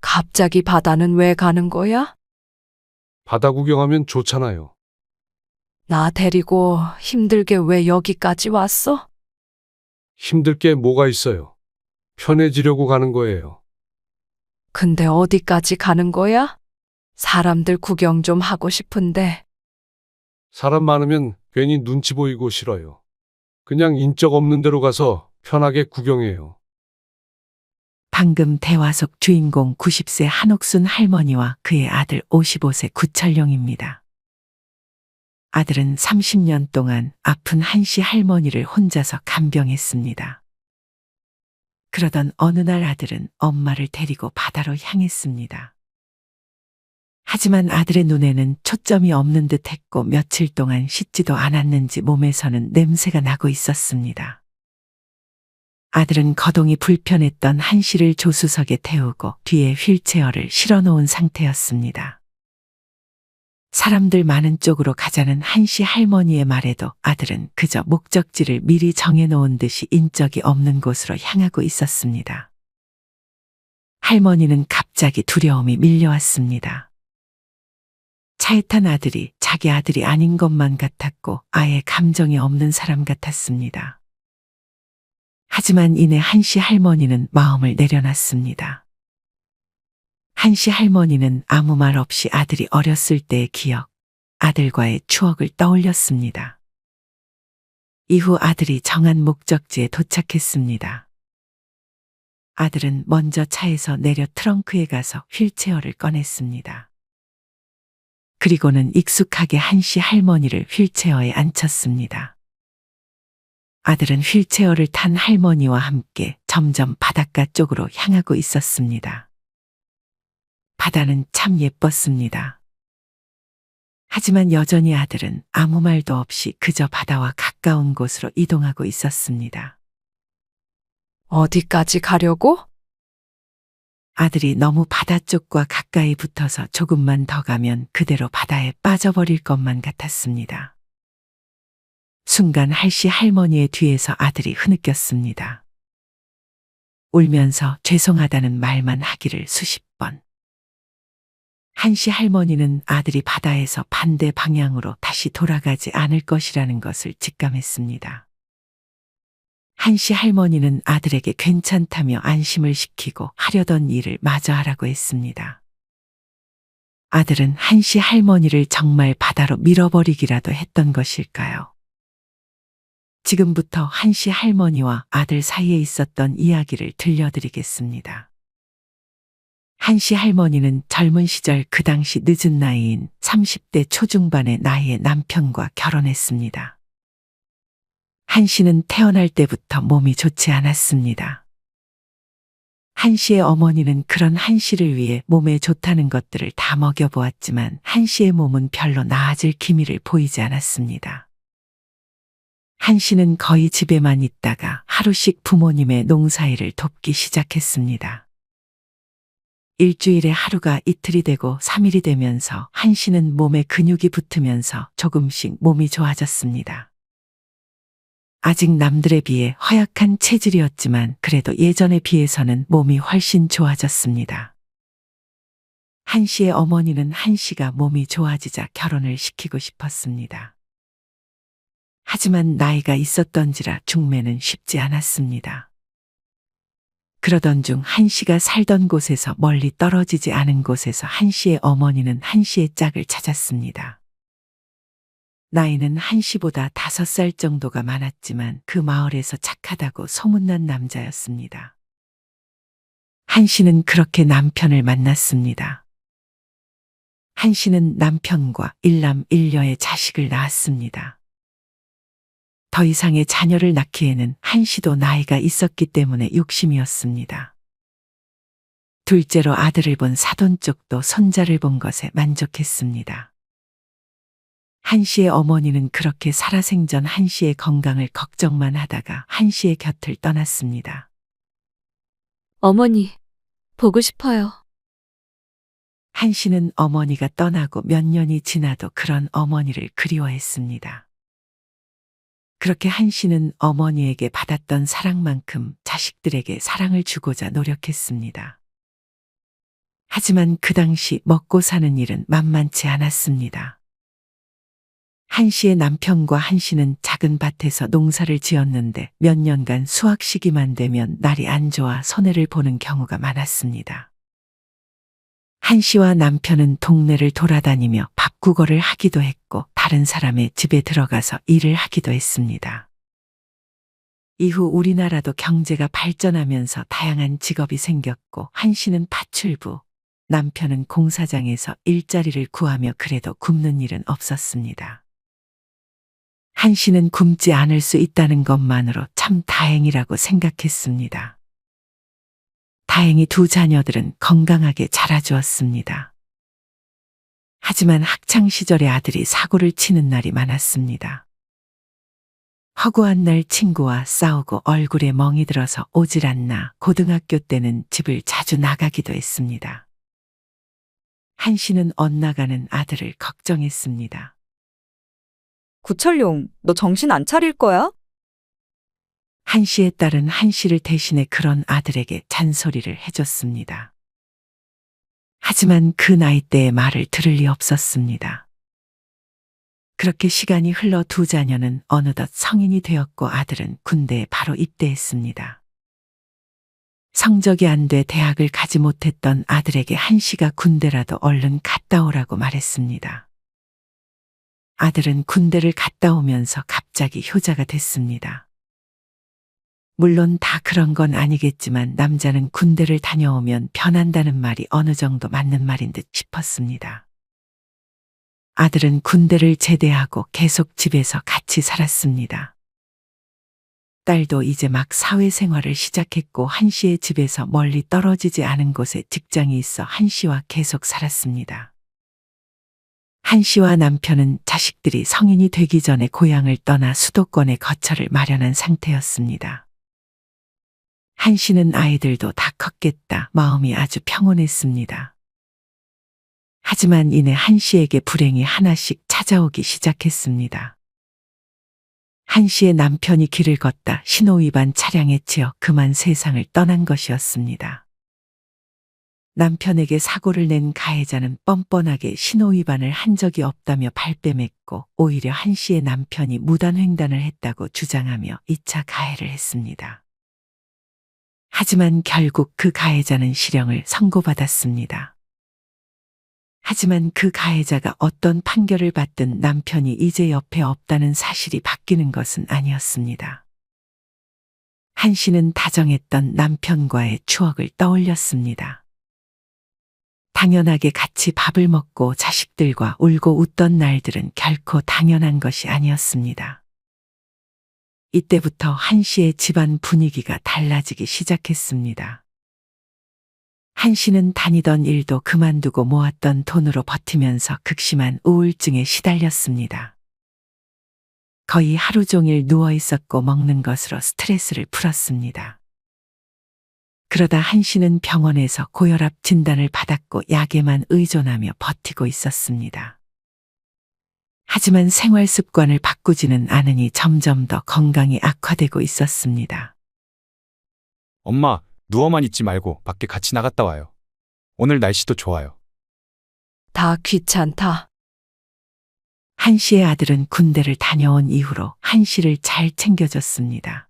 갑자기 바다는 왜 가는 거야? 바다 구경하면 좋잖아요. 나 데리고 힘들게 왜 여기까지 왔어? 힘들 게 뭐가 있어요. 편해지려고 가는 거예요. 근데 어디까지 가는 거야? 사람들 구경 좀 하고 싶은데. 사람 많으면 괜히 눈치 보이고 싫어요. 그냥 인적 없는 데로 가서 편하게 구경해요. 방금 대화 속 주인공 90세 한옥순 할머니와 그의 아들 55세 구철룡입니다. 아들은 30년 동안 아픈 한씨 할머니를 혼자서 간병했습니다. 그러던 어느 날 아들은 엄마를 데리고 바다로 향했습니다. 하지만 아들의 눈에는 초점이 없는 듯 했고 며칠 동안 씻지도 않았는지 몸에서는 냄새가 나고 있었습니다. 아들은 거동이 불편했던 한씨를 조수석에 태우고 뒤에 휠체어를 실어 놓은 상태였습니다. 사람들 많은 쪽으로 가자는 한씨 할머니의 말에도 아들은 그저 목적지를 미리 정해놓은 듯이 인적이 없는 곳으로 향하고 있었습니다. 할머니는 갑자기 두려움이 밀려왔습니다. 차에 탄 아들이 자기 아들이 아닌 것만 같았고 아예 감정이 없는 사람 같았습니다. 하지만 이내 한씨 할머니는 마음을 내려놨습니다. 한씨 할머니는 아무 말 없이 아들이 어렸을 때의 기억, 아들과의 추억을 떠올렸습니다. 이후 아들이 정한 목적지에 도착했습니다. 아들은 먼저 차에서 내려 트렁크에 가서 휠체어를 꺼냈습니다. 그리고는 익숙하게 한씨 할머니를 휠체어에 앉혔습니다. 아들은 휠체어를 탄 할머니와 함께 점점 바닷가 쪽으로 향하고 있었습니다. 바다는 참 예뻤습니다. 하지만 여전히 아들은 아무 말도 없이 그저 바다와 가까운 곳으로 이동하고 있었습니다. 어디까지 가려고? 아들이 너무 바다 쪽과 가까이 붙어서 조금만 더 가면 그대로 바다에 빠져버릴 것만 같았습니다. 순간 할씨 할머니의 뒤에서 아들이 흐느꼈습니다. 울면서 죄송하다는 말만 하기를 수십 번. 한씨 할머니는 아들이 바다에서 반대 방향으로 다시 돌아가지 않을 것이라는 것을 직감했습니다. 한씨 할머니는 아들에게 괜찮다며 안심을 시키고 하려던 일을 마저 하라고 했습니다. 아들은 한씨 할머니를 정말 바다로 밀어버리기라도 했던 것일까요? 지금부터 한씨 할머니와 아들 사이에 있었던 이야기를 들려드리겠습니다. 한씨 할머니는 젊은 시절 그 당시 늦은 나이인 30대 초중반의 나이의 남편과 결혼했습니다. 한씨는 태어날 때부터 몸이 좋지 않았습니다. 한씨의 어머니는 그런 한씨를 위해 몸에 좋다는 것들을 다 먹여보았지만 한씨의 몸은 별로 나아질 기미를 보이지 않았습니다. 한씨는 거의 집에만 있다가 하루씩 부모님의 농사일을 돕기 시작했습니다. 일주일에 하루가 이틀이 되고 3일이 되면서 한씨는 몸에 근육이 붙으면서 조금씩 몸이 좋아졌습니다. 아직 남들에 비해 허약한 체질이었지만 그래도 예전에 비해서는 몸이 훨씬 좋아졌습니다. 한씨의 어머니는 한씨가 몸이 좋아지자 결혼을 시키고 싶었습니다. 하지만 나이가 있었던지라 중매는 쉽지 않았습니다. 그러던 중 한씨가 살던 곳에서 멀리 떨어지지 않은 곳에서 한씨의 어머니는 한씨의 짝을 찾았습니다. 나이는 한씨보다 5살 정도가 많았지만 그 마을에서 착하다고 소문난 남자였습니다. 한씨는 그렇게 남편을 만났습니다. 한씨는 남편과 일남일녀의 자식을 낳았습니다. 더 이상의 자녀를 낳기에는 한씨도 나이가 있었기 때문에 욕심이었습니다. 둘째로 아들을 본 사돈 쪽도 손자를 본 것에 만족했습니다. 한씨의 어머니는 그렇게 살아생전 한씨의 건강을 걱정만 하다가 한씨의 곁을 떠났습니다. 어머니, 보고 싶어요. 한씨는 어머니가 떠나고 몇 년이 지나도 그런 어머니를 그리워했습니다. 그렇게 한씨는 어머니에게 받았던 사랑만큼 자식들에게 사랑을 주고자 노력했습니다. 하지만 그 당시 먹고 사는 일은 만만치 않았습니다. 한 씨의 남편과 한 씨는 작은 밭에서 농사를 지었는데 몇 년간 수확 시기만 되면 날이 안 좋아 손해를 보는 경우가 많았습니다. 한 씨와 남편은 동네를 돌아다니며 밥구걸을 하기도 했고 다른 사람의 집에 들어가서 일을 하기도 했습니다. 이후 우리나라도 경제가 발전하면서 다양한 직업이 생겼고 한 씨는 파출부, 남편은 공사장에서 일자리를 구하며 그래도 굶는 일은 없었습니다. 한 씨는 굶지 않을 수 있다는 것만으로 참 다행이라고 생각했습니다. 다행히 두 자녀들은 건강하게 자라주었습니다. 하지만 학창 시절에 아들이 사고를 치는 날이 많았습니다. 허구한 날 친구와 싸우고 얼굴에 멍이 들어서 오질 않나 고등학교 때는 집을 자주 나가기도 했습니다. 한 씨는 엇나가는 아들을 걱정했습니다. 구철용, 너 정신 안 차릴 거야? 한 씨의 딸은 한 씨를 대신해 그런 아들에게 잔소리를 해줬습니다. 하지만 그 나이대의 말을 들을 리 없었습니다. 그렇게 시간이 흘러 두 자녀는 어느덧 성인이 되었고 아들은 군대에 바로 입대했습니다. 성적이 안 돼 대학을 가지 못했던 아들에게 한 씨가 군대라도 얼른 갔다 오라고 말했습니다. 아들은 군대를 갔다 오면서 갑자기 효자가 됐습니다. 물론 다 그런 건 아니겠지만 남자는 군대를 다녀오면 변한다는 말이 어느 정도 맞는 말인 듯 싶었습니다. 아들은 군대를 제대하고 계속 집에서 같이 살았습니다. 딸도 이제 막 사회생활을 시작했고 한 씨의 집에서 멀리 떨어지지 않은 곳에 직장이 있어 한 씨와 계속 살았습니다. 한 씨와 남편은 자식들이 성인이 되기 전에 고향을 떠나 수도권에 거처를 마련한 상태였습니다. 한 씨는 아이들도 다 컸겠다 마음이 아주 평온했습니다. 하지만 이내 한 씨에게 불행이 하나씩 찾아오기 시작했습니다. 한 씨의 남편이 길을 걷다 신호위반 차량에 치여 그만 세상을 떠난 것이었습니다. 남편에게 사고를 낸 가해자는 뻔뻔하게 신호위반을 한 적이 없다며 발뺌했고 오히려 한 씨의 남편이 무단횡단을 했다고 주장하며 2차 가해를 했습니다. 하지만 결국 그 가해자는 실형을 선고받았습니다. 하지만 그 가해자가 어떤 판결을 받든 남편이 이제 옆에 없다는 사실이 바뀌는 것은 아니었습니다. 한 씨는 다정했던 남편과의 추억을 떠올렸습니다. 당연하게 같이 밥을 먹고 자식들과 울고 웃던 날들은 결코 당연한 것이 아니었습니다. 이때부터 한 씨의 집안 분위기가 달라지기 시작했습니다. 한 씨는 다니던 일도 그만두고 모았던 돈으로 버티면서 극심한 우울증에 시달렸습니다. 거의 하루 종일 누워 있었고 먹는 것으로 스트레스를 풀었습니다. 그러다 한 씨는 병원에서 고혈압 진단을 받았고 약에만 의존하며 버티고 있었습니다. 하지만 생활 습관을 바꾸지는 않으니 점점 더 건강이 악화되고 있었습니다. 엄마, 누워만 있지 말고 밖에 같이 나갔다 와요. 오늘 날씨도 좋아요. 다 귀찮다. 한 씨의 아들은 군대를 다녀온 이후로 한 씨를 잘 챙겨줬습니다.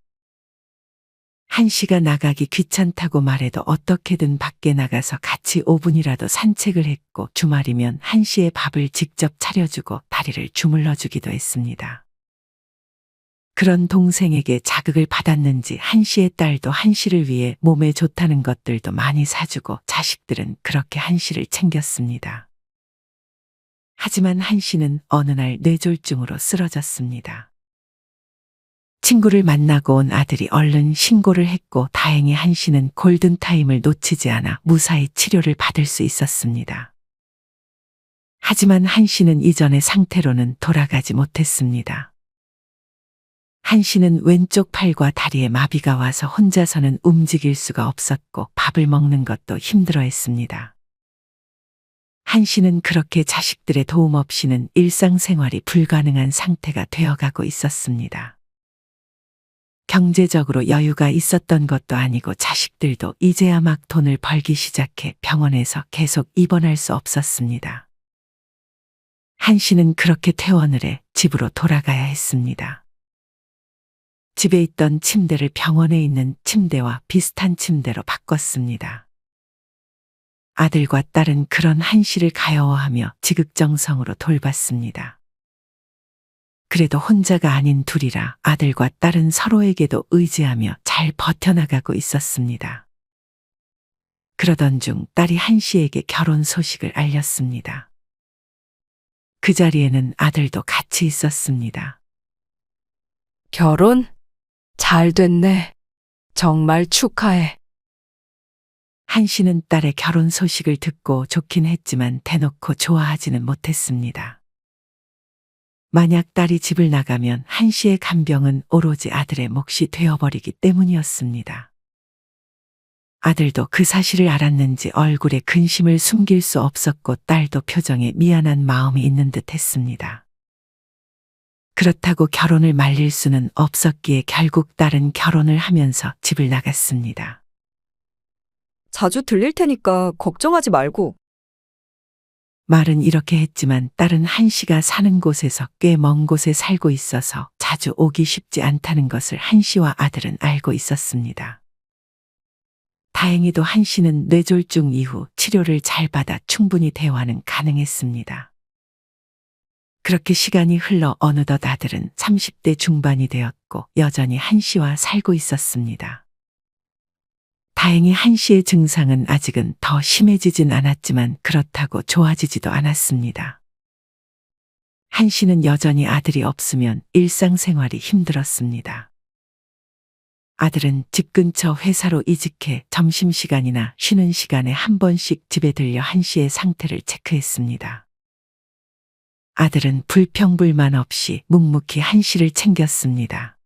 한 씨가 나가기 귀찮다고 말해도 어떻게든 밖에 나가서 같이 5분이라도 산책을 했고 주말이면 한 씨의 밥을 직접 차려주고 다리를 주물러주기도 했습니다. 그런 동생에게 자극을 받았는지 한 씨의 딸도 한 씨를 위해 몸에 좋다는 것들도 많이 사주고 자식들은 그렇게 한 씨를 챙겼습니다. 하지만 한 씨는 어느 날 뇌졸중으로 쓰러졌습니다. 친구를 만나고 온 아들이 얼른 신고를 했고 다행히 한 씨는 골든타임을 놓치지 않아 무사히 치료를 받을 수 있었습니다. 하지만 한 씨는 이전의 상태로는 돌아가지 못했습니다. 한 씨는 왼쪽 팔과 다리에 마비가 와서 혼자서는 움직일 수가 없었고 밥을 먹는 것도 힘들어했습니다. 한 씨는 그렇게 자식들의 도움 없이는 일상생활이 불가능한 상태가 되어가고 있었습니다. 경제적으로 여유가 있었던 것도 아니고 자식들도 이제야 막 돈을 벌기 시작해 병원에서 계속 입원할 수 없었습니다. 한 씨는 그렇게 퇴원을 해 집으로 돌아가야 했습니다. 집에 있던 침대를 병원에 있는 침대와 비슷한 침대로 바꿨습니다. 아들과 딸은 그런 한 씨를 가여워하며 지극정성으로 돌봤습니다. 그래도 혼자가 아닌 둘이라 아들과 딸은 서로에게도 의지하며 잘 버텨나가고 있었습니다. 그러던 중 딸이 한 씨에게 결혼 소식을 알렸습니다. 그 자리에는 아들도 같이 있었습니다. 결혼? 잘 됐네. 정말 축하해. 한 씨는 딸의 결혼 소식을 듣고 좋긴 했지만 대놓고 좋아하지는 못했습니다. 만약 딸이 집을 나가면 한 씨의 간병은 오로지 아들의 몫이 되어버리기 때문이었습니다. 아들도 그 사실을 알았는지 얼굴에 근심을 숨길 수 없었고 딸도 표정에 미안한 마음이 있는 듯 했습니다. 그렇다고 결혼을 말릴 수는 없었기에 결국 딸은 결혼을 하면서 집을 나갔습니다. 자주 들릴 테니까 걱정하지 말고. 말은 이렇게 했지만 딸은 한 씨가 사는 곳에서 꽤 먼 곳에 살고 있어서 자주 오기 쉽지 않다는 것을 한 씨와 아들은 알고 있었습니다. 다행히도 한 씨는 뇌졸중 이후 치료를 잘 받아 충분히 대화는 가능했습니다. 그렇게 시간이 흘러 어느덧 아들은 30대 중반이 되었고 여전히 한 씨와 살고 있었습니다. 다행히 한 씨의 증상은 아직은 더 심해지진 않았지만 그렇다고 좋아지지도 않았습니다. 한 씨는 여전히 아들이 없으면 일상생활이 힘들었습니다. 아들은 집 근처 회사로 이직해 점심시간이나 쉬는 시간에 한 번씩 집에 들려 한 씨의 상태를 체크했습니다. 아들은 불평불만 없이 묵묵히 한 씨를 챙겼습니다.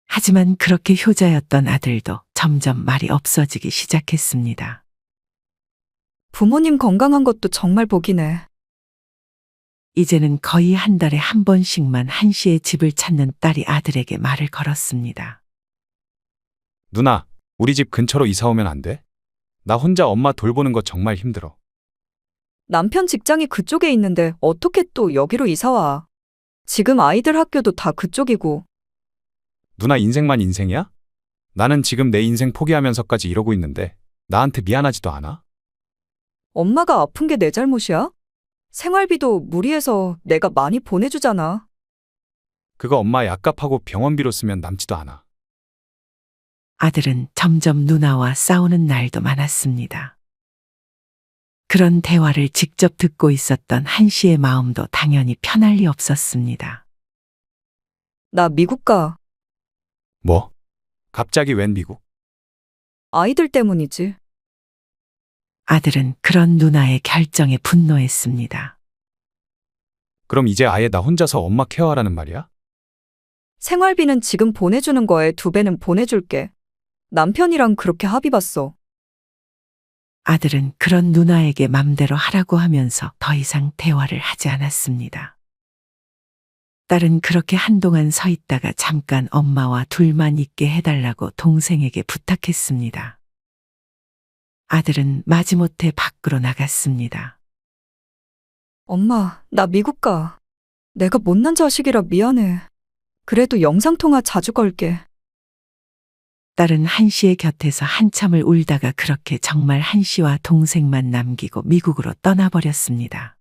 하지만 그렇게 효자였던 아들도 점점 말이 없어지기 시작했습니다. 부모님 건강한 것도 정말 복이네. 이제는 거의 한 달에 한 번씩만 한 씨의 집을 찾는 딸이 아들에게 말을 걸었습니다. 누나, 우리 집 근처로 이사 오면 안 돼? 나 혼자 엄마 돌보는 거 정말 힘들어. 남편 직장이 그쪽에 있는데 어떻게 또 여기로 이사 와? 지금 아이들 학교도 다 그쪽이고. 누나 인생만 인생이야? 나는 지금 내 인생 포기하면서까지 이러고 있는데 나한테 미안하지도 않아? 엄마가 아픈 게 내 잘못이야? 생활비도 무리해서 내가 많이 보내주잖아. 그거 엄마 약값하고 병원비로 쓰면 남지도 않아. 아들은 점점 누나와 싸우는 날도 많았습니다. 그런 대화를 직접 듣고 있었던 한 씨의 마음도 당연히 편할 리 없었습니다. 나 미국 가. 뭐? 갑자기 웬 미국? 아이들 때문이지. 아들은 그런 누나의 결정에 분노했습니다. 그럼 이제 아예 나 혼자서 엄마 케어하라는 말이야? 생활비는 지금 보내주는 거에 2배는 보내줄게. 남편이랑 그렇게 합의 봤어. 아들은 그런 누나에게 맘대로 하라고 하면서 더 이상 대화를 하지 않았습니다. 딸은 그렇게 한동안 서 있다가 잠깐 엄마와 둘만 있게 해달라고 동생에게 부탁했습니다. 아들은 마지못해 밖으로 나갔습니다. 엄마, 나 미국 가. 내가 못난 자식이라 미안해. 그래도 영상통화 자주 걸게. 딸은 한 씨의 곁에서 한참을 울다가 그렇게 정말 한 씨와 동생만 남기고 미국으로 떠나버렸습니다.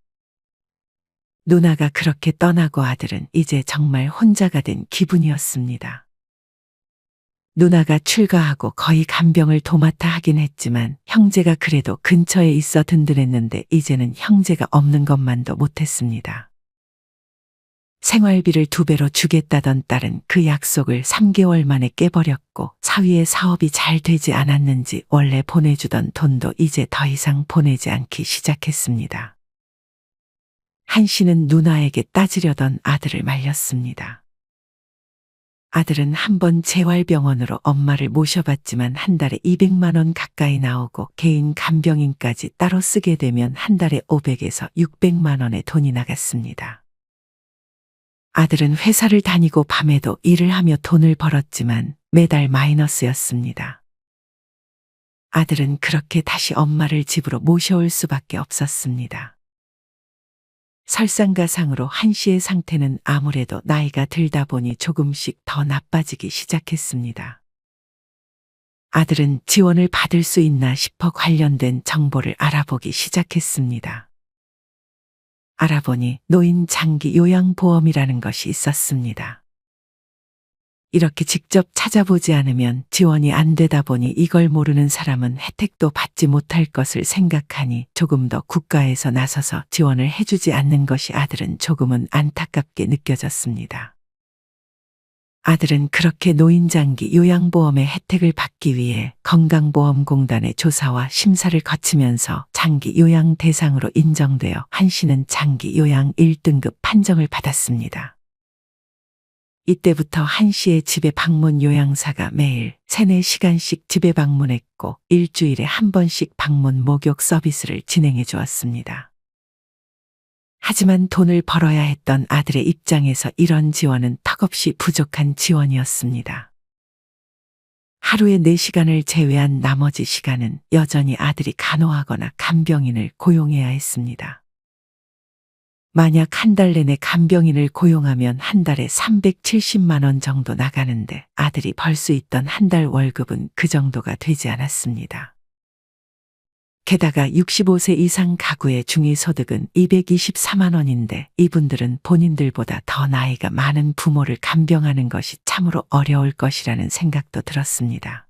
누나가 그렇게 떠나고 아들은 이제 정말 혼자가 된 기분이었습니다. 누나가 출가하고 거의 간병을 도맡아 하긴 했지만 형제가 그래도 근처에 있어 든든했는데 이제는 형제가 없는 것만도 못했습니다. 생활비를 2배로 주겠다던 딸은 그 약속을 3개월 만에 깨버렸고 사위의 사업이 잘 되지 않았는지 원래 보내주던 돈도 이제 더 이상 보내지 않기 시작했습니다. 한 씨는 누나에게 따지려던 아들을 말렸습니다. 아들은 한번 재활병원으로 엄마를 모셔봤지만 한 달에 200만 원 가까이 나오고 개인 간병인까지 따로 쓰게 되면 한 달에 500에서 600만 원의 돈이 나갔습니다. 아들은 회사를 다니고 밤에도 일을 하며 돈을 벌었지만 매달 마이너스였습니다. 아들은 그렇게 다시 엄마를 집으로 모셔올 수밖에 없었습니다. 설상가상으로 한 씨의 상태는 아무래도 나이가 들다 보니 조금씩 더 나빠지기 시작했습니다. 아들은 지원을 받을 수 있나 싶어 관련된 정보를 알아보기 시작했습니다. 알아보니 노인 장기 요양보험이라는 것이 있었습니다. 이렇게 직접 찾아보지 않으면 지원이 안 되다 보니 이걸 모르는 사람은 혜택도 받지 못할 것을 생각하니 조금 더 국가에서 나서서 지원을 해주지 않는 것이 아들은 조금은 안타깝게 느껴졌습니다. 아들은 그렇게 노인장기 요양보험의 혜택을 받기 위해 건강보험공단의 조사와 심사를 거치면서 장기 요양 대상으로 인정되어 한 씨는 장기 요양 1등급 판정을 받았습니다. 이때부터 한 씨의 집에 방문 요양사가 매일 3, 4시간씩 집에 방문했고 일주일에 한 번씩 방문 목욕 서비스를 진행해 주었습니다. 하지만 돈을 벌어야 했던 아들의 입장에서 이런 지원은 턱없이 부족한 지원이었습니다. 하루에 4시간을 제외한 나머지 시간은 여전히 아들이 간호하거나 간병인을 고용해야 했습니다. 만약 한 달 내내 간병인을 고용하면 한 달에 370만 원 정도 나가는데 아들이 벌 수 있던 한 달 월급은 그 정도가 되지 않았습니다. 게다가 65세 이상 가구의 중위소득은 224만 원인데 이분들은 본인들보다 더 나이가 많은 부모를 간병하는 것이 참으로 어려울 것이라는 생각도 들었습니다.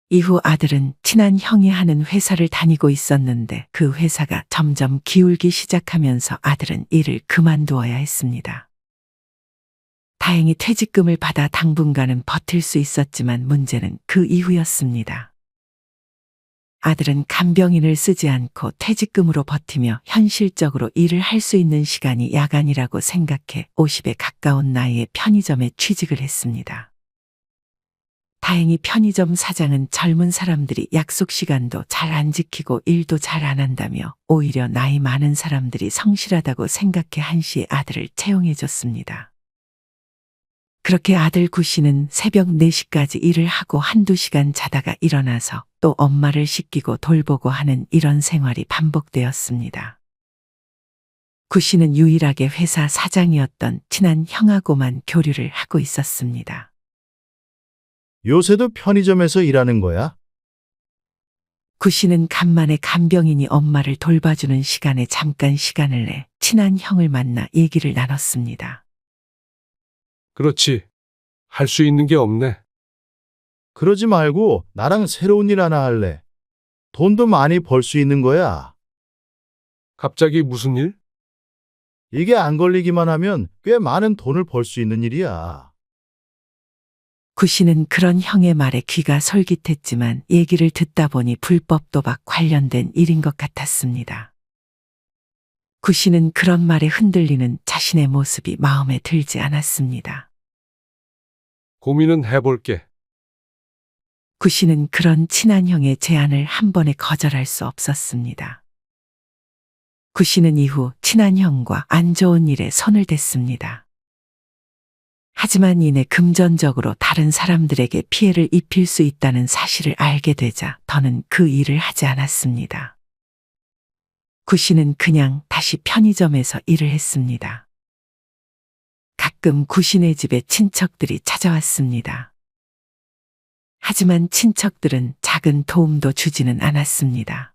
이후 아들은 친한 형이 하는 회사를 다니고 있었는데 그 회사가 점점 기울기 시작하면서 아들은 일을 그만두어야 했습니다. 다행히 퇴직금을 받아 당분간은 버틸 수 있었지만 문제는 그 이후였습니다. 아들은 간병인을 쓰지 않고 퇴직금으로 버티며 현실적으로 일을 할 수 있는 시간이 야간이라고 생각해 50에 가까운 나이에 편의점에 취직을 했습니다. 다행히 편의점 사장은 젊은 사람들이 약속 시간도 잘 안 지키고 일도 잘 안 한다며 오히려 나이 많은 사람들이 성실하다고 생각해 한 씨의 아들을 채용해 줬습니다. 그렇게 아들 구 씨는 새벽 4시까지 일을 하고 한두 시간 자다가 일어나서 또 엄마를 씻기고 돌보고 하는 이런 생활이 반복되었습니다. 구 씨는 유일하게 회사 사장이었던 친한 형하고만 교류를 하고 있었습니다. 요새도 편의점에서 일하는 거야? 구 씨는 간만에 간병인이 엄마를 돌봐주는 시간에 잠깐 시간을 내 친한 형을 만나 얘기를 나눴습니다. 그렇지. 할 수 있는 게 없네. 그러지 말고 나랑 새로운 일 하나 할래. 돈도 많이 벌 수 있는 거야. 갑자기 무슨 일? 이게 안 걸리기만 하면 꽤 많은 돈을 벌 수 있는 일이야. 구 씨는 그런 형의 말에 귀가 솔깃했지만 얘기를 듣다 보니 불법 도박 관련된 일인 것 같았습니다. 구 씨는 그런 말에 흔들리는 자신의 모습이 마음에 들지 않았습니다. 고민은 해볼게. 구 씨는 그런 친한 형의 제안을 한 번에 거절할 수 없었습니다. 구 씨는 이후 친한 형과 안 좋은 일에 손을 댔습니다. 하지만 이내 금전적으로 다른 사람들에게 피해를 입힐 수 있다는 사실을 알게 되자 더는 그 일을 하지 않았습니다. 구 씨는 그냥 다시 편의점에서 일을 했습니다. 가끔 구 씨네 집에 친척들이 찾아왔습니다. 하지만 친척들은 작은 도움도 주지는 않았습니다.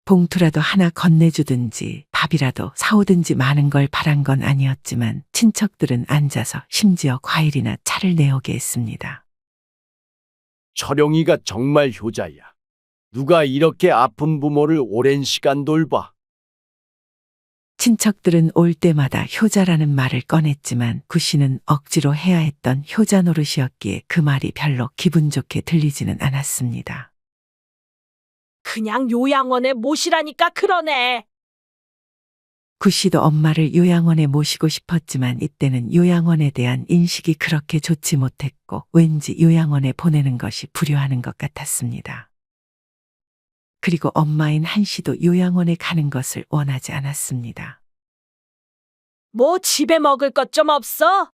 봉투라도 하나 건네주든지 밥이라도 사오든지 많은 걸 바란 건 아니었지만 친척들은 앉아서 심지어 과일이나 차를 내오게 했습니다. 철용이가 정말 효자야. 누가 이렇게 아픈 부모를 오랜 시간 돌봐. 친척들은 올 때마다 효자라는 말을 꺼냈지만 구 씨는 억지로 해야 했던 효자 노릇이었기에 그 말이 별로 기분 좋게 들리지는 않았습니다. 그냥 요양원에 모시라니까 그러네. 구 씨도 엄마를 요양원에 모시고 싶었지만 이때는 요양원에 대한 인식이 그렇게 좋지 못했고 왠지 요양원에 보내는 것이 불효하는 것 같았습니다. 그리고 엄마인 한 씨도 요양원에 가는 것을 원하지 않았습니다. 뭐 집에 먹을 것 좀 없어?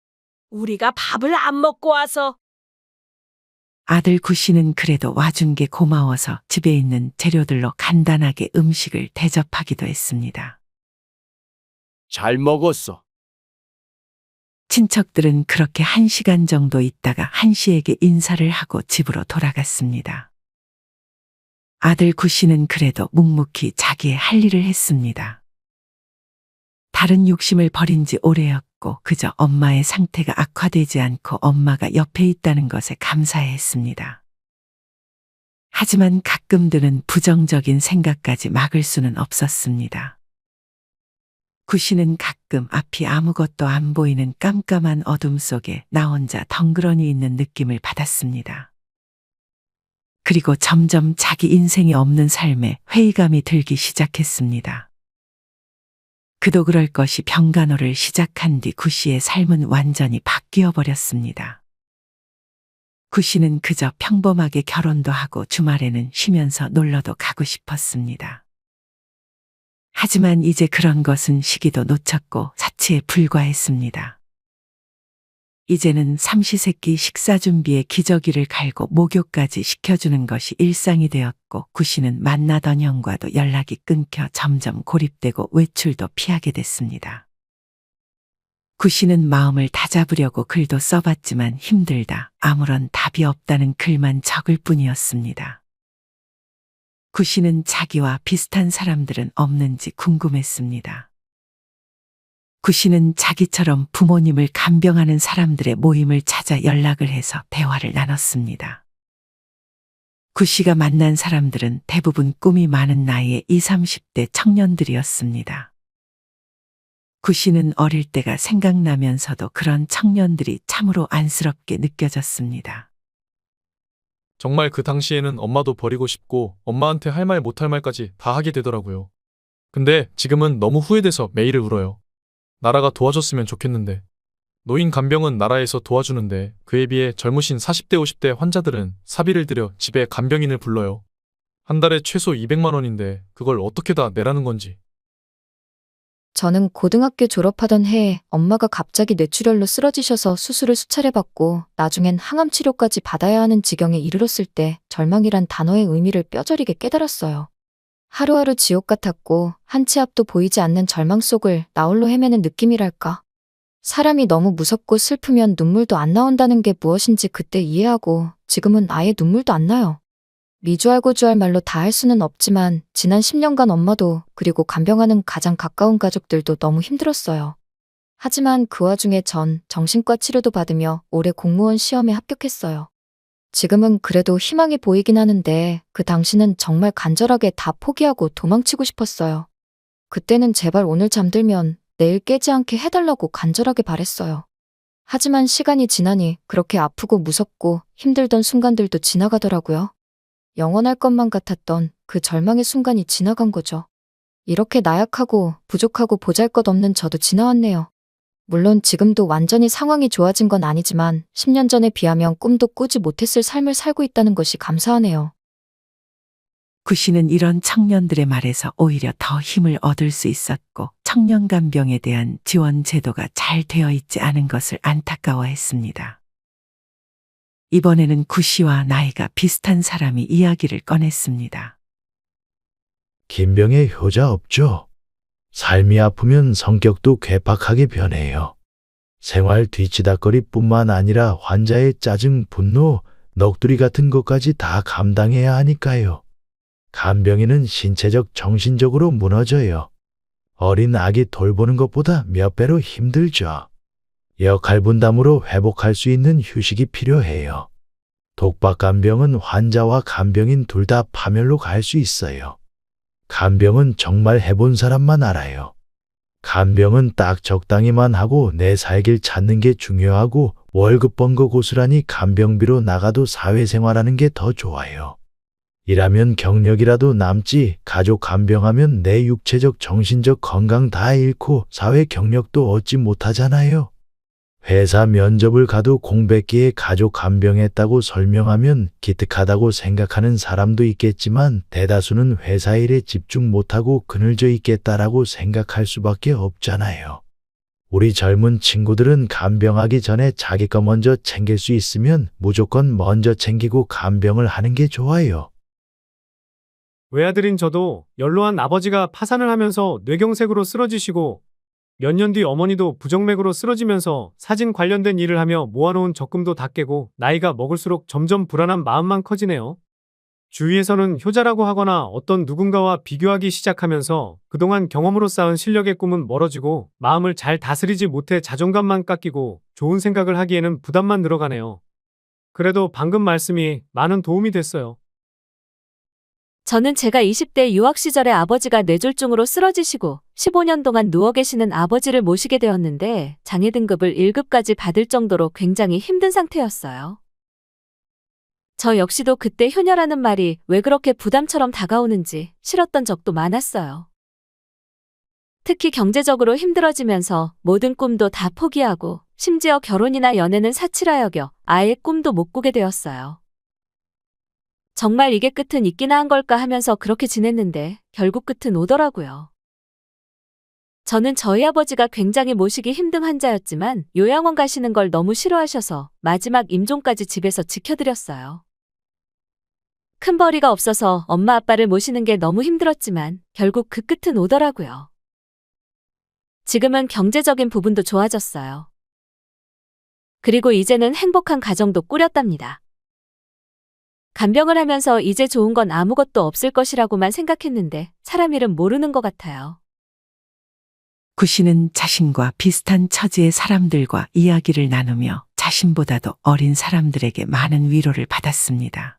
우리가 밥을 안 먹고 와서. 아들 구 씨는 그래도 와준 게 고마워서 집에 있는 재료들로 간단하게 음식을 대접하기도 했습니다. 잘 먹었어. 친척들은 그렇게 1시간 정도 있다가 한 씨에게 인사를 하고 집으로 돌아갔습니다. 아들 구 씨는 그래도 묵묵히 자기의 할 일을 했습니다. 다른 욕심을 버린 지 오래였고 그저 엄마의 상태가 악화되지 않고 엄마가 옆에 있다는 것에 감사해 했습니다. 하지만 가끔 드는 부정적인 생각까지 막을 수는 없었습니다. 구 씨는 가끔 앞이 아무것도 안 보이는 깜깜한 어둠 속에 나 혼자 덩그러니 있는 느낌을 받았습니다. 그리고 점점 자기 인생이 없는 삶에 회의감이 들기 시작했습니다. 그도 그럴 것이 병간호를 시작한 뒤 구 씨의 삶은 완전히 바뀌어 버렸습니다. 구 씨는 그저 평범하게 결혼도 하고 주말에는 쉬면서 놀러도 가고 싶었습니다. 하지만 이제 그런 것은 시기도 놓쳤고 사치에 불과했습니다. 이제는 삼시세끼 식사 준비에 기저귀를 갈고 목욕까지 시켜주는 것이 일상이 되었고 구 씨는 만나던 형과도 연락이 끊겨 점점 고립되고 외출도 피하게 됐습니다. 구 씨는 마음을 다잡으려고 글도 써봤지만 힘들다, 아무런 답이 없다는 글만 적을 뿐이었습니다. 구 씨는 자기와 비슷한 사람들은 없는지 궁금했습니다. 구 씨는 자기처럼 부모님을 간병하는 사람들의 모임을 찾아 연락을 해서 대화를 나눴습니다. 구 씨가 만난 사람들은 대부분 꿈이 많은 나이의 20, 30대 청년들이었습니다. 구 씨는 어릴 때가 생각나면서도 그런 청년들이 참으로 안쓰럽게 느껴졌습니다. 정말 그 당시에는 엄마도 버리고 싶고 엄마한테 할 말 못할 말까지 다 하게 되더라고요. 근데 지금은 너무 후회돼서 매일을 울어요. 나라가 도와줬으면 좋겠는데. 노인 간병은 나라에서 도와주는데 그에 비해 젊으신 40대 50대 환자들은 사비를 들여 집에 간병인을 불러요. 한 달에 최소 200만 원인데 그걸 어떻게 다 내라는 건지. 저는 고등학교 졸업하던 해에 엄마가 갑자기 뇌출혈로 쓰러지셔서 수술을 수차례 받고 나중엔 항암 치료까지 받아야 하는 지경에 이르렀을 때 절망이란 단어의 의미를 뼈저리게 깨달았어요. 하루하루 지옥 같았고 한 치 앞도 보이지 않는 절망 속을 나홀로 헤매는 느낌이랄까. 사람이 너무 무섭고 슬프면 눈물도 안 나온다는 게 무엇인지 그때 이해하고 지금은 아예 눈물도 안 나요. 미주알고주알 말로 다 할 수는 없지만 지난 10년간 엄마도 그리고 간병하는 가장 가까운 가족들도 너무 힘들었어요. 하지만 그 와중에 전 정신과 치료도 받으며 올해 공무원 시험에 합격했어요. 지금은 그래도 희망이 보이긴 하는데 그 당시는 정말 간절하게 다 포기하고 도망치고 싶었어요. 그때는 제발 오늘 잠들면 내일 깨지 않게 해달라고 간절하게 바랬어요. 하지만 시간이 지나니 그렇게 아프고 무섭고 힘들던 순간들도 지나가더라고요. 영원할 것만 같았던 그 절망의 순간이 지나간 거죠. 이렇게 나약하고 부족하고 보잘것없는 저도 지나왔네요. 물론 지금도 완전히 상황이 좋아진 건 아니지만 10년 전에 비하면 꿈도 꾸지 못했을 삶을 살고 있다는 것이 감사하네요. 구 씨는 이런 청년들의 말에서 오히려 더 힘을 얻을 수 있었고 청년 간병에 대한 지원 제도가 잘 되어 있지 않은 것을 안타까워했습니다. 이번에는 구 씨와 나이가 비슷한 사람이 이야기를 꺼냈습니다. 긴병에 효자 없죠. 삶이 아프면 성격도 괴팍하게 변해요. 생활 뒤치다거리뿐만 아니라 환자의 짜증, 분노, 넋두리 같은 것까지 다 감당해야 하니까요. 간병인은 신체적, 정신적으로 무너져요. 어린 아기 돌보는 것보다 몇 배로 힘들죠. 역할 분담으로 회복할 수 있는 휴식이 필요해요. 독박 간병은 환자와 간병인 둘 다 파멸로 갈 수 있어요. 간병은 정말 해본 사람만 알아요. 간병은 딱 적당히만 하고 내 살길 찾는 게 중요하고 월급 번 거 고스란히 간병비로 나가도 사회생활하는 게 더 좋아요. 일하면 경력이라도 남지 가족 간병하면 내 육체적 정신적 건강 다 잃고 사회 경력도 얻지 못하잖아요. 회사 면접을 가도 공백기에 가족 간병했다고 설명하면 기특하다고 생각하는 사람도 있겠지만 대다수는 회사 일에 집중 못하고 그늘져 있겠다라고 생각할 수밖에 없잖아요. 우리 젊은 친구들은 간병하기 전에 자기 거 먼저 챙길 수 있으면 무조건 먼저 챙기고 간병을 하는 게 좋아요. 외아들인 저도 연로한 아버지가 파산을 하면서 뇌경색으로 쓰러지시고 몇 년 뒤 어머니도 부정맥으로 쓰러지면서 사진 관련된 일을 하며 모아놓은 적금도 다 깨고 나이가 먹을수록 점점 불안한 마음만 커지네요. 주위에서는 효자라고 하거나 어떤 누군가와 비교하기 시작하면서 그동안 경험으로 쌓은 실력의 꿈은 멀어지고 마음을 잘 다스리지 못해 자존감만 깎이고 좋은 생각을 하기에는 부담만 늘어가네요. 그래도 방금 말씀이 많은 도움이 됐어요. 저는 제가 20대 유학 시절에 아버지가 뇌졸중으로 쓰러지시고 15년 동안 누워 계시는 아버지를 모시게 되었는데 장애 등급을 1급까지 받을 정도로 굉장히 힘든 상태였어요. 저 역시도 그때 효녀라는 말이 왜 그렇게 부담처럼 다가오는지 싫었던 적도 많았어요. 특히 경제적으로 힘들어지면서 모든 꿈도 다 포기하고 심지어 결혼이나 연애는 사치라 여겨 아예 꿈도 못 꾸게 되었어요. 정말 이게 끝은 있기나 한 걸까 하면서 그렇게 지냈는데 결국 끝은 오더라고요. 저는 저희 아버지가 굉장히 모시기 힘든 환자였지만 요양원 가시는 걸 너무 싫어하셔서 마지막 임종까지 집에서 지켜드렸어요. 큰 벌이가 없어서 엄마 아빠를 모시는 게 너무 힘들었지만 결국 그 끝은 오더라고요. 지금은 경제적인 부분도 좋아졌어요. 그리고 이제는 행복한 가정도 꾸렸답니다. 간병을 하면서 이제 좋은 건 아무것도 없을 것이라고만 생각했는데 사람 일은 모르는 것 같아요. 구 씨는 자신과 비슷한 처지의 사람들과 이야기를 나누며 자신보다도 어린 사람들에게 많은 위로를 받았습니다.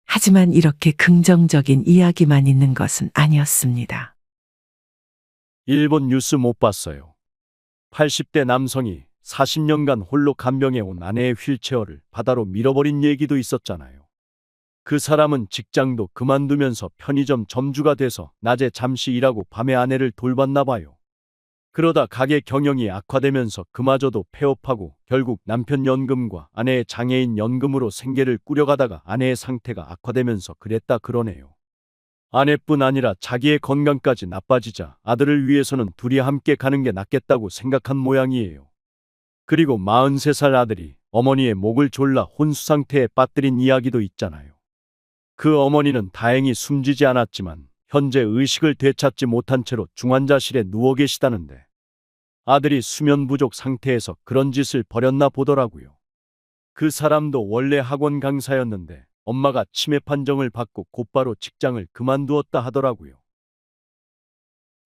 하지만 이렇게 긍정적인 이야기만 있는 것은 아니었습니다. 일본 뉴스 못 봤어요. 80대 남성이 40년간 홀로 간병해온 아내의 휠체어를 바다로 밀어버린 얘기도 있었잖아요. 그 사람은 직장도 그만두면서 편의점 점주가 돼서 낮에 잠시 일하고 밤에 아내를 돌봤나 봐요. 그러다 가게 경영이 악화되면서 그마저도 폐업하고 결국 남편 연금과 아내의 장애인 연금으로 생계를 꾸려가다가 아내의 상태가 악화되면서 그랬다 그러네요. 아내뿐 아니라 자기의 건강까지 나빠지자 아들을 위해서는 둘이 함께 가는 게 낫겠다고 생각한 모양이에요. 그리고 43살 아들이 어머니의 목을 졸라 혼수 상태에 빠뜨린 이야기도 있잖아요. 그 어머니는 다행히 숨지지 않았지만 현재 의식을 되찾지 못한 채로 중환자실에 누워 계시다는데 아들이 수면 부족 상태에서 그런 짓을 벌였나 보더라고요. 그 사람도 원래 학원 강사였는데 엄마가 치매 판정을 받고 곧바로 직장을 그만두었다 하더라고요.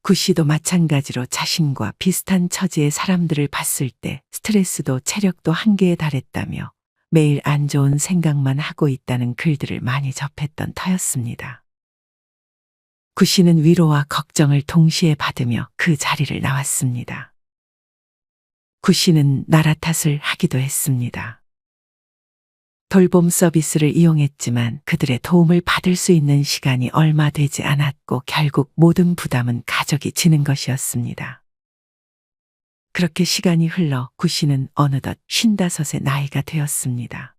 구 씨도 마찬가지로 자신과 비슷한 처지의 사람들을 봤을 때 스트레스도 체력도 한계에 달했다며 매일 안 좋은 생각만 하고 있다는 글들을 많이 접했던 터였습니다. 구 씨는 위로와 걱정을 동시에 받으며 그 자리를 나왔습니다. 구 씨는 나라 탓을 하기도 했습니다. 돌봄 서비스를 이용했지만 그들의 도움을 받을 수 있는 시간이 얼마 되지 않았고 결국 모든 부담은 가족이 지는 것이었습니다. 그렇게 시간이 흘러 구 씨는 어느덧 55의 나이가 되었습니다.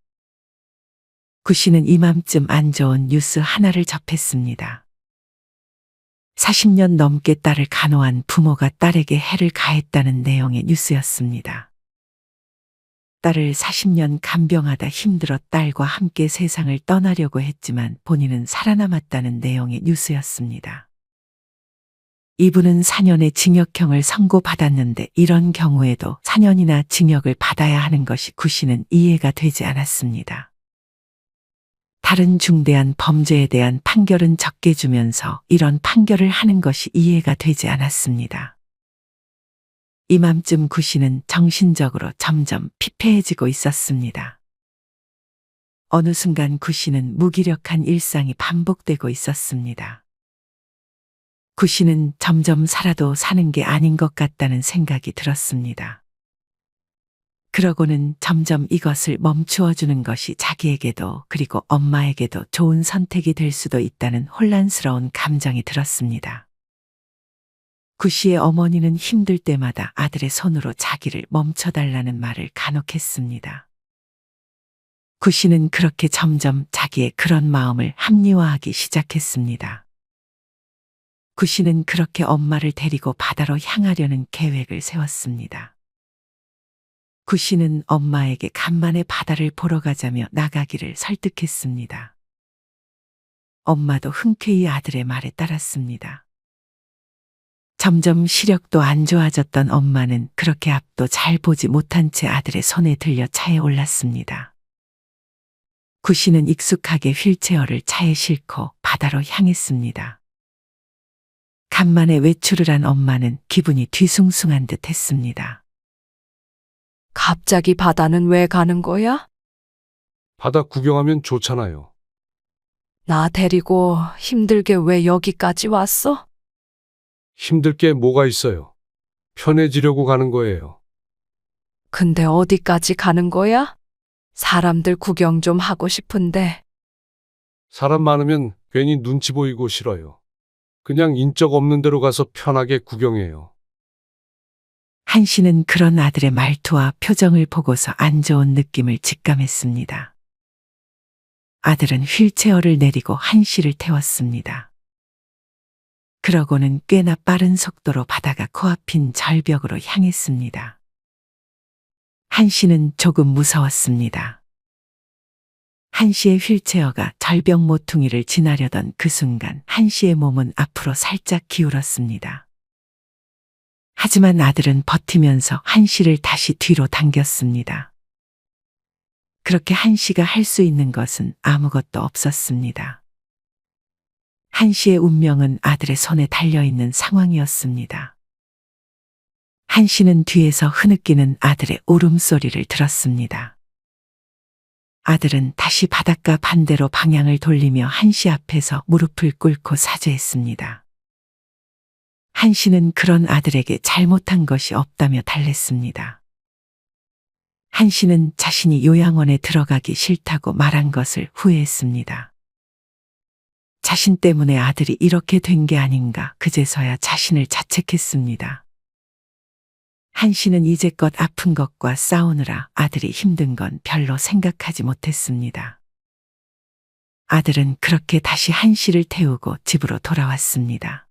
구 씨는 이맘쯤 안 좋은 뉴스 하나를 접했습니다. 40년 넘게 딸을 간호한 부모가 딸에게 해를 가했다는 내용의 뉴스였습니다. 딸을 40년 간병하다 힘들어 딸과 함께 세상을 떠나려고 했지만 본인은 살아남았다는 내용의 뉴스였습니다. 이분은 4년의 징역형을 선고받았는데 이런 경우에도 4년이나 징역을 받아야 하는 것이 구 씨는 이해가 되지 않았습니다. 다른 중대한 범죄에 대한 판결은 적게 주면서 이런 판결을 하는 것이 이해가 되지 않았습니다. 이맘쯤 구 씨는 정신적으로 점점 피폐해지고 있었습니다. 어느 순간 구 씨는 무기력한 일상이 반복되고 있었습니다. 구 씨는 점점 살아도 사는 게 아닌 것 같다는 생각이 들었습니다. 그러고는 점점 이것을 멈추어 주는 것이 자기에게도 그리고 엄마에게도 좋은 선택이 될 수도 있다는 혼란스러운 감정이 들었습니다. 구 씨의 어머니는 힘들 때마다 아들의 손으로 자기를 멈춰달라는 말을 간혹 했습니다. 구 씨는 그렇게 점점 자기의 그런 마음을 합리화하기 시작했습니다. 구 씨는 그렇게 엄마를 데리고 바다로 향하려는 계획을 세웠습니다. 구 씨는 엄마에게 간만에 바다를 보러 가자며 나가기를 설득했습니다. 엄마도 흔쾌히 아들의 말에 따랐습니다. 점점 시력도 안 좋아졌던 엄마는 그렇게 앞도 잘 보지 못한 채 아들의 손에 들려 차에 올랐습니다. 구 씨는 익숙하게 휠체어를 차에 싣고 바다로 향했습니다. 간만에 외출을 한 엄마는 기분이 뒤숭숭한 듯 했습니다. 갑자기 바다는 왜 가는 거야? 바다 구경하면 좋잖아요. 나 데리고 힘들게 왜 여기까지 왔어? 힘들 게 뭐가 있어요. 편해지려고 가는 거예요. 근데 어디까지 가는 거야? 사람들 구경 좀 하고 싶은데. 사람 많으면 괜히 눈치 보이고 싫어요. 그냥 인적 없는 데로 가서 편하게 구경해요. 한 씨는 그런 아들의 말투와 표정을 보고서 안 좋은 느낌을 직감했습니다. 아들은 휠체어를 내리고 한 씨를 태웠습니다. 그러고는 꽤나 빠른 속도로 바다가 코앞인 절벽으로 향했습니다. 한 씨는 조금 무서웠습니다. 한 씨의 휠체어가 절벽 모퉁이를 지나려던 그 순간 한 씨의 몸은 앞으로 살짝 기울었습니다. 하지만 아들은 버티면서 한 씨를 다시 뒤로 당겼습니다. 그렇게 한 씨가 할 수 있는 것은 아무것도 없었습니다. 한 씨의 운명은 아들의 손에 달려있는 상황이었습니다. 한 씨는 뒤에서 흐느끼는 아들의 울음소리를 들었습니다. 아들은 다시 바닷가 반대로 방향을 돌리며 한 씨 앞에서 무릎을 꿇고 사죄했습니다. 한 씨는 그런 아들에게 잘못한 것이 없다며 달랬습니다. 한 씨는 자신이 요양원에 들어가기 싫다고 말한 것을 후회했습니다. 자신 때문에 아들이 이렇게 된 게 아닌가 그제서야 자신을 자책했습니다. 한 씨는 이제껏 아픈 것과 싸우느라 아들이 힘든 건 별로 생각하지 못했습니다. 아들은 그렇게 다시 한 씨를 태우고 집으로 돌아왔습니다.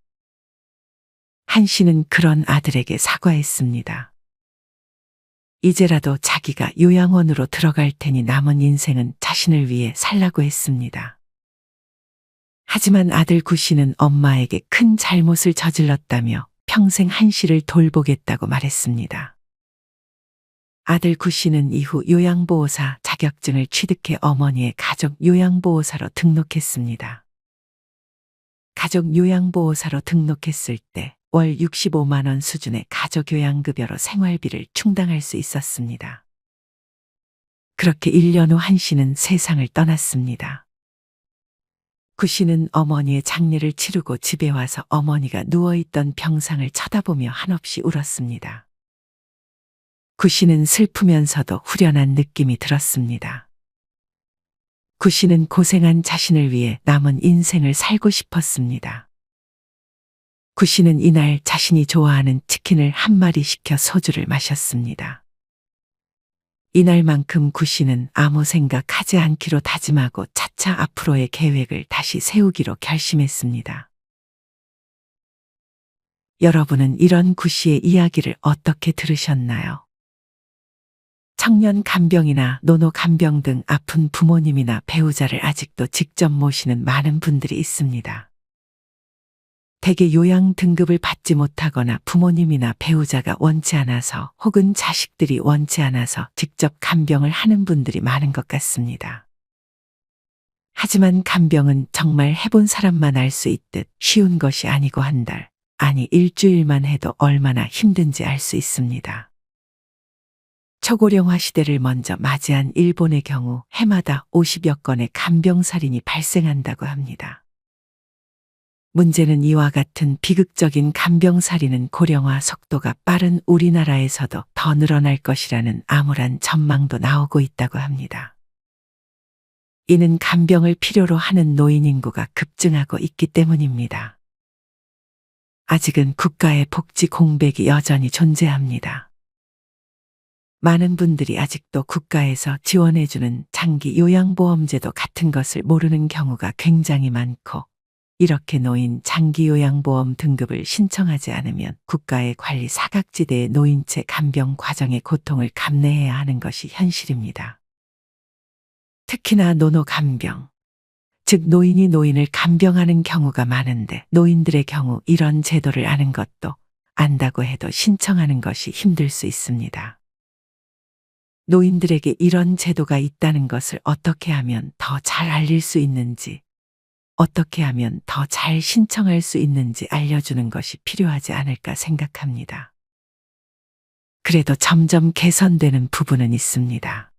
한 씨는 그런 아들에게 사과했습니다. 이제라도 자기가 요양원으로 들어갈 테니 남은 인생은 자신을 위해 살라고 했습니다. 하지만 아들 구 씨는 엄마에게 큰 잘못을 저질렀다며 평생 한 씨를 돌보겠다고 말했습니다. 아들 구 씨는 이후 요양보호사 자격증을 취득해 어머니의 가족 요양보호사로 등록했습니다. 가족 요양보호사로 등록했을 때 월 65만 원 수준의 가족요양급여로 생활비를 충당할 수 있었습니다. 그렇게 1년 후 한 씨는 세상을 떠났습니다. 구 씨는 어머니의 장례를 치르고 집에 와서 어머니가 누워있던 병상을 쳐다보며 한없이 울었습니다. 구 씨는 슬프면서도 후련한 느낌이 들었습니다. 구 씨는 고생한 자신을 위해 남은 인생을 살고 싶었습니다. 구 씨는 이날 자신이 좋아하는 치킨을 한 마리 시켜 소주를 마셨습니다. 이날만큼 구 씨는 아무 생각하지 않기로 다짐하고 차차 앞으로의 계획을 다시 세우기로 결심했습니다. 여러분은 이런 구 씨의 이야기를 어떻게 들으셨나요? 청년 간병이나 노노 간병 등 아픈 부모님이나 배우자를 아직도 직접 모시는 많은 분들이 있습니다. 대개 요양 등급을 받지 못하거나 부모님이나 배우자가 원치 않아서 혹은 자식들이 원치 않아서 직접 간병을 하는 분들이 많은 것 같습니다. 하지만 간병은 정말 해본 사람만 알 수 있듯 쉬운 것이 아니고 한 달, 아니 일주일만 해도 얼마나 힘든지 알 수 있습니다. 초고령화 시대를 먼저 맞이한 일본의 경우 해마다 50여 건의 간병살인이 발생한다고 합니다. 문제는 이와 같은 비극적인 간병살인은 고령화 속도가 빠른 우리나라에서도 더 늘어날 것이라는 암울한 전망도 나오고 있다고 합니다. 이는 간병을 필요로 하는 노인 인구가 급증하고 있기 때문입니다. 아직은 국가의 복지 공백이 여전히 존재합니다. 많은 분들이 아직도 국가에서 지원해주는 장기 요양보험제도 같은 것을 모르는 경우가 굉장히 많고 이렇게 노인 장기요양보험 등급을 신청하지 않으면 국가의 관리 사각지대에 놓인 채 간병 과정의 고통을 감내해야 하는 것이 현실입니다. 특히나 노노간병, 즉 노인이 노인을 간병하는 경우가 많은데 노인들의 경우 이런 제도를 아는 것도 안다고 해도 신청하는 것이 힘들 수 있습니다. 노인들에게 이런 제도가 있다는 것을 어떻게 하면 더 잘 알릴 수 있는지, 어떻게 하면 더 잘 신청할 수 있는지 알려주는 것이 필요하지 않을까 생각합니다. 그래도 점점 개선되는 부분은 있습니다.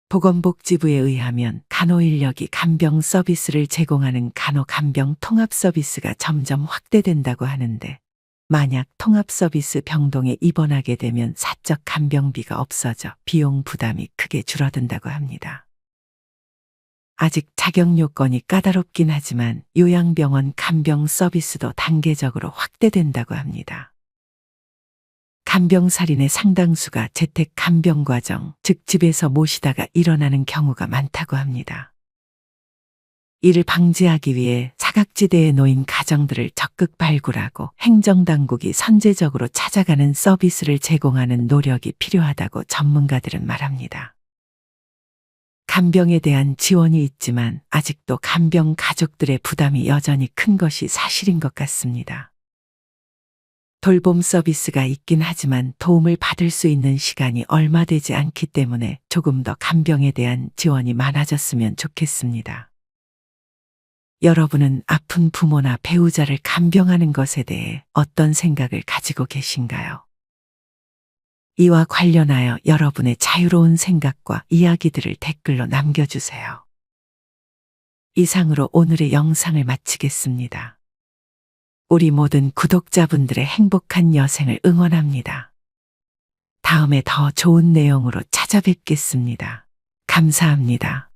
보건복지부에 의하면 간호인력이 간병 서비스를 제공하는 간호간병 통합 서비스가 점점 확대된다고 하는데, 만약 통합 서비스 병동에 입원하게 되면 사적 간병비가 없어져 비용 부담이 크게 줄어든다고 합니다. 아직 자격 요건이 까다롭긴 하지만 요양병원 간병 서비스도 단계적으로 확대된다고 합니다. 간병살인의 상당수가 재택 간병 과정, 즉 집에서 모시다가 일어나는 경우가 많다고 합니다. 이를 방지하기 위해 사각지대에 놓인 가정들을 적극 발굴하고 행정당국이 선제적으로 찾아가는 서비스를 제공하는 노력이 필요하다고 전문가들은 말합니다. 간병에 대한 지원이 있지만 아직도 간병 가족들의 부담이 여전히 큰 것이 사실인 것 같습니다. 돌봄 서비스가 있긴 하지만 도움을 받을 수 있는 시간이 얼마 되지 않기 때문에 조금 더 간병에 대한 지원이 많아졌으면 좋겠습니다. 여러분은 아픈 부모나 배우자를 간병하는 것에 대해 어떤 생각을 가지고 계신가요? 이와 관련하여 여러분의 자유로운 생각과 이야기들을 댓글로 남겨주세요. 이상으로 오늘의 영상을 마치겠습니다. 우리 모든 구독자분들의 행복한 여생을 응원합니다. 다음에 더 좋은 내용으로 찾아뵙겠습니다. 감사합니다.